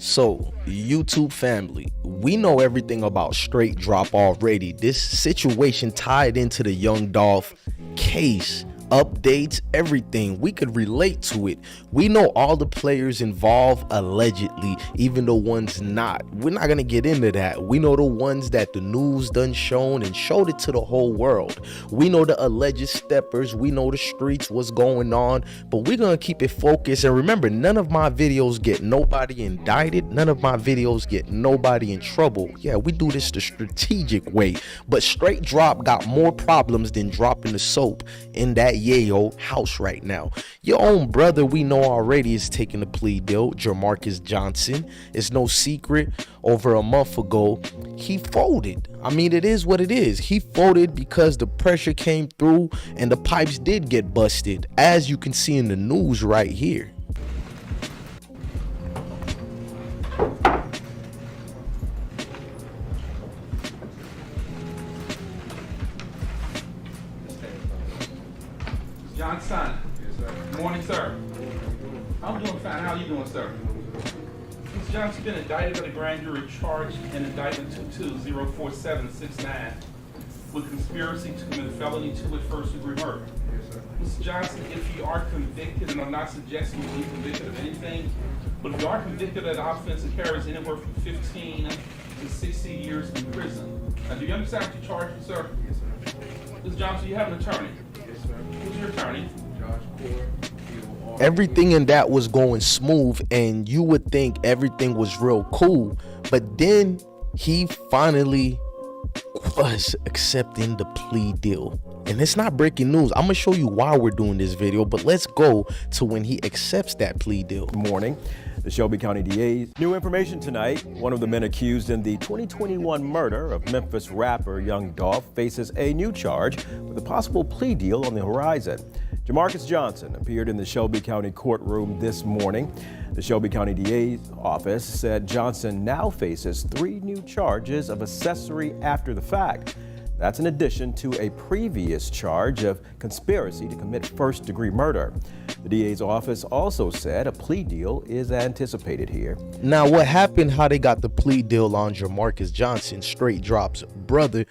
So, YouTube family, we know everything about Straightdropp already. This situation tied into the young Dolph case, updates, everything. We could relate to it. We know all the players involved allegedly, even the ones not. We're not gonna get into that. We know the ones that the news done shown and showed it to the whole world. We know the alleged steppers. We know the streets, what's going on, but we're gonna keep it focused. And remember, none of my videos get nobody indicted. None of my videos get nobody in trouble. Yeah, we do this the strategic way, but Straightdropp got more problems than dropping the soap in that yayo house right now. Your own brother, we know already, is taking a plea deal. Jermarcus Johnson. It's no secret, over a month ago he folded. I mean, it is what it is. He folded because the pressure came through and the pipes did get busted, as you can see in the news right here. Johnson. Yes, sir. Good morning, sir. I'm doing fine. How are you doing, sir? Mr. Johnson's been indicted by the grand jury, charged in indictment 22-04769 with conspiracy to commit a felony 2 with first-degree murder. Yes, sir. Mr. Johnson, if you are convicted, and I'm not suggesting you be convicted of anything, but if you are convicted of the offense, it carries anywhere from 15 to 60 years in prison. Now, do you understand what you're charged, sir? Yes, sir. Mr. Johnson, you have an attorney. Who's your attorney? Everything in that was going smooth, and you would think everything was real cool, but then he finally was accepting the plea deal. And it's not breaking news. I'm gonna show you why we're doing this video, but let's go to when he accepts that plea deal. Good morning. The Shelby County DA's new information tonight. One of the men accused in the 2021 murder of Memphis rapper young Dolph faces a new charge with a possible plea deal on the horizon. Jermarcus Johnson appeared in the Shelby County courtroom this morning. The Shelby County DA's office said Johnson now faces 3 new charges of accessory after the fact. That's in addition to a previous charge of conspiracy to commit first-degree murder. The DA's office also said a plea deal is anticipated here. Now, what happened, how they got the plea deal on Jermarcus Johnson, Straightdropp's brother,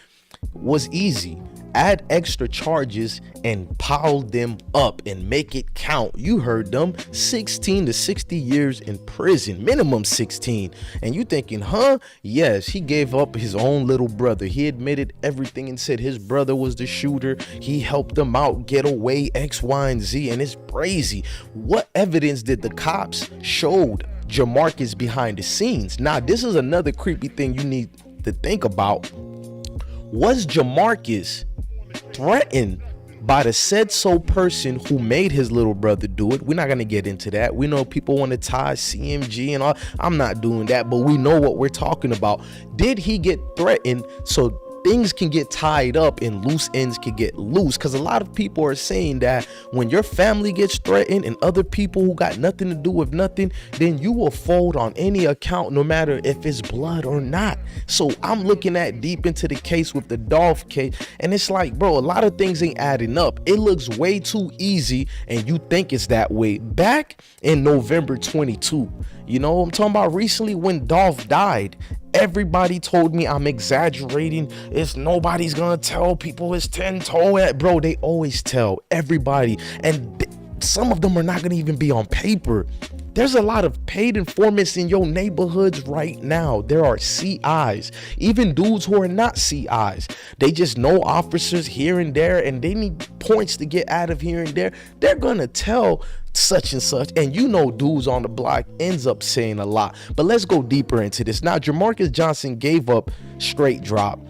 was easy. Add extra charges and pile them up and make it count. You heard them, 16 to 60 years in prison, minimum 16. And you thinking, huh? Yes, he gave up his own little brother. He admitted everything and said his brother was the shooter. He helped them out get away, X, Y, and Z. And it's crazy. What evidence did the cops showed Jermarcus behind the scenes? Now, this is another creepy thing you need to think about. Was Jermarcus threatened by the said so person who made his little brother do it? We're not going to get into that. We know people want to tie CMG and all. I'm not doing that, but we know what we're talking about. Did he get threatened so things can get tied up and loose ends can get loose? Because a lot of people are saying that when your family gets threatened and other people who got nothing to do with nothing, then you will fold on any account, no matter if it's blood or not. So I'm looking at deep into the case with the Dolph case, and it's like, bro, a lot of things ain't adding up. It looks way too easy, and you think it's that way. Back in November 22, you know, I'm talking about recently when Dolph died, everybody told me I'm exaggerating. It's nobody's gonna tell people it's 10-toe. Bro, they always tell everybody, and some of them are not gonna even be on paper. There's a lot of paid informants in your neighborhoods right now. There are CIs, even dudes who are not CIs. They just know officers here and there, and they need points to get out of here and there. They're gonna tell such and such, and you know, dudes on the block ends up saying a lot. But let's go deeper into this. Now, Jermarcus Johnson gave up Straightdropp.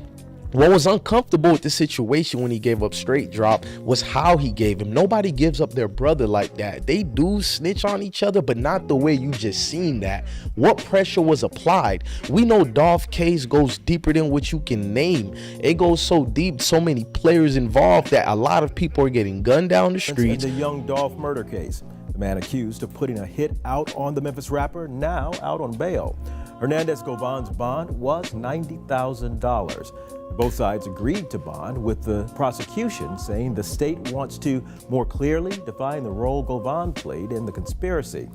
What was uncomfortable with the situation when he gave up Straightdropp was how he gave him. Nobody gives up their brother like that. They do snitch on each other, but not the way you just seen that. What pressure was applied? We know Dolph case goes deeper than what you can name. It goes so deep, so many players involved, that a lot of people are getting gunned down the streets. In the young Dolph murder case, the man accused of putting a hit out on the Memphis rapper now out on bail. Hernandez Govan's bond was $90,000. Both sides agreed to bond, with the prosecution saying the state wants to more clearly define the role Govan played in the conspiracy.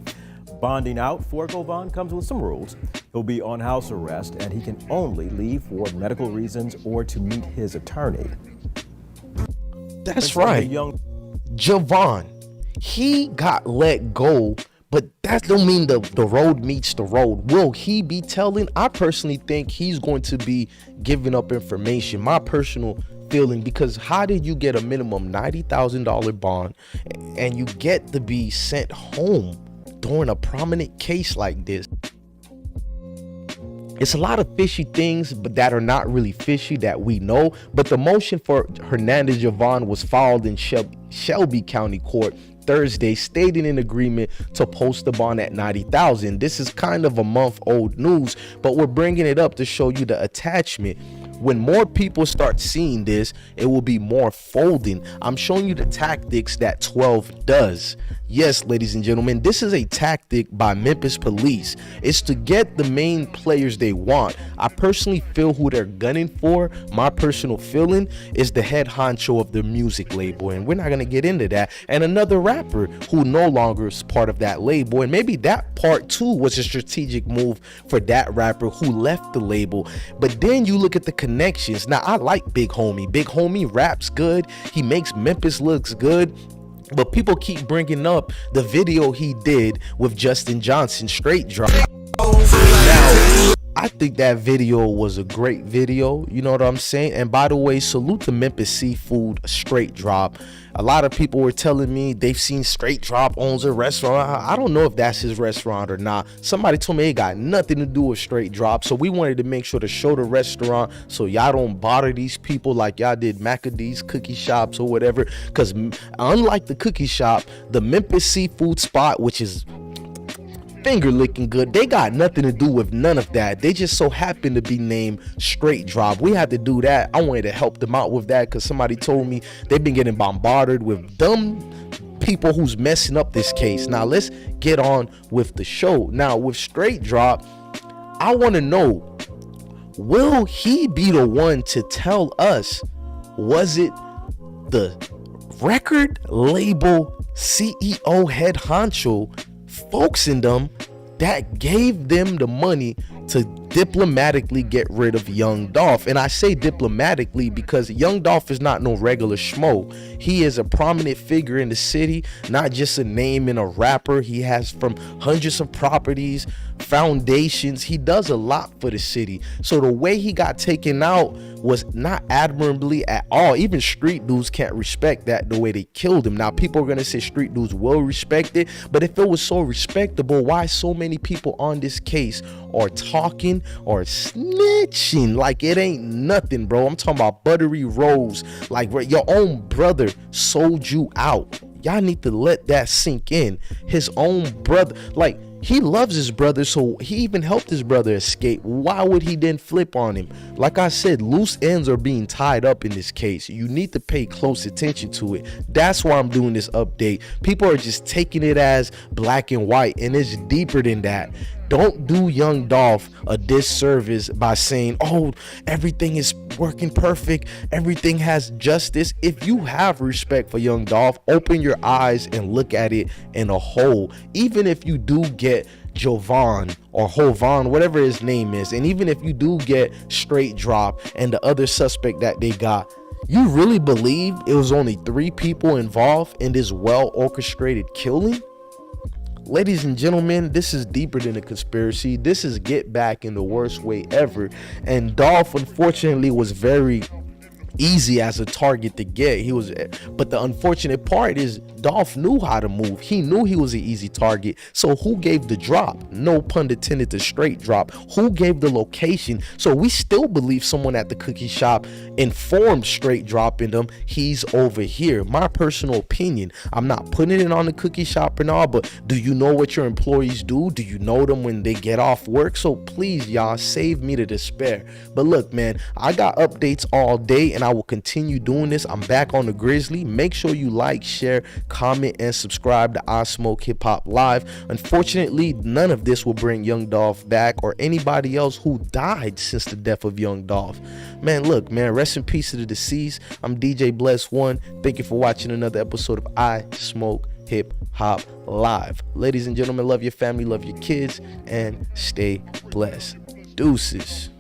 bonding out for Govan comes with some rules. He'll be on house arrest, and he can only leave for medical reasons or to meet his attorney. That's right. Javon, he got let go, but that don't mean the road meets the road. Will he be telling? I personally think he's going to be giving up information. My personal feeling, because how did you get a minimum $90,000 bond and you get to be sent home during a prominent case like this? It's a lot of fishy things, but that are not really fishy that we know. But the motion for Hernandez Javon was filed in Shelby County Court Thursday, stating an agreement to post the bond at $90,000. This is kind of a month old news, but we're bringing it up to show you the attachment. When more people start seeing this, it will be more folding. I'm showing you the tactics that 12 does. Yes, ladies and gentlemen, this is a tactic by Memphis police. It's to get the main players they want. I personally feel who they're gunning for. My personal feeling is the head honcho of the music label, and we're not going to get into that. And another rapper who no longer is part of that label, and maybe that part too was a strategic move for that rapper who left the label. But then you look at the connections. Now, I like Big Homie. Big Homie raps good. He makes Memphis looks good. But people keep bringing up the video he did with Justin Johnson, Straightdropp. Now, I think that video was a great video, you know what I'm saying? And by the way, salute to Memphis Seafood, Straightdropp. A lot of people were telling me they've seen Straightdropp owns a restaurant. I don't know if that's his restaurant or not. Somebody told me it got nothing to do with Straightdropp. So we wanted to make sure to show the restaurant so y'all don't bother these people like y'all did Macadee's cookie shops or whatever. Because unlike the cookie shop, the Memphis Seafood spot, which is finger licking good, they got nothing to do with none of that. They just so happen to be named Straightdropp. We had to do that. I wanted to help them out with that because somebody told me they've been getting bombarded with dumb people who's messing up this case. Now let's get on with the show. Now with Straightdropp, I want to know, will he be the one to tell us, was it the record label CEO head honcho folks in them that gave them the money to diplomatically get rid of Young Dolph? And I say diplomatically because Young Dolph is not no regular schmo. He is a prominent figure in the city, not just a name and a rapper. He has from hundreds of properties, foundations. He does a lot for the city. So the way he got taken out was not admirably at all. Even street dudes can't respect that the way they killed him. Now people are gonna say street dudes will respect it, but if it was so respectable, why so many people on this case are talking or snitching like it ain't nothing, bro? I'm talking about Buttery Rose, like your own brother sold you out. Y'all need to let that sink in. His own brother, like, he loves his brother, so he even helped his brother escape. Why would he then flip on him? Like I said, loose ends are being tied up in this case. You need to pay close attention to it. That's why I'm doing this update. People are just taking it as black and white, and it's deeper than that. Don't do Young Dolph a disservice by saying, oh, everything is working perfect, everything has justice. If you have respect for Young Dolph, open your eyes and look at it in a whole. Even if you do get Jovan or Hovan, whatever his name is, and even if you do get Straightdropp and the other suspect that they got, you really believe it was only 3 people involved in this well orchestrated killing? Ladies and gentlemen, this is deeper than a conspiracy. This is get back in the worst way ever. And Dolph, unfortunately, was very easy as a target to get. But the unfortunate part is Dolph knew how to move. He knew he was an easy target. So who gave the drop? No pun intended to Straightdropp. Who gave the location? So we still believe someone at the cookie shop informed Straightdropp in them, he's over here. My personal opinion, I'm not putting it on the cookie shop and all, but do you know what your employees do? Do you know them when they get off work? So please, y'all, save me the despair. But look, man, I got updates all day and I will continue doing this. I'm back on the Grizzly. Make sure you like, share, comment, and subscribe to I Smoke Hip Hop Live. Unfortunately, none of this will bring Young Dolph back or anybody else who died since the death of Young Dolph. Man, look, man, rest in peace to the deceased. I'm DJ Bless One. Thank you for watching another episode of I Smoke Hip Hop. Hip Hop Live. Ladies and gentlemen, love your family, love your kids, and stay blessed. Deuces.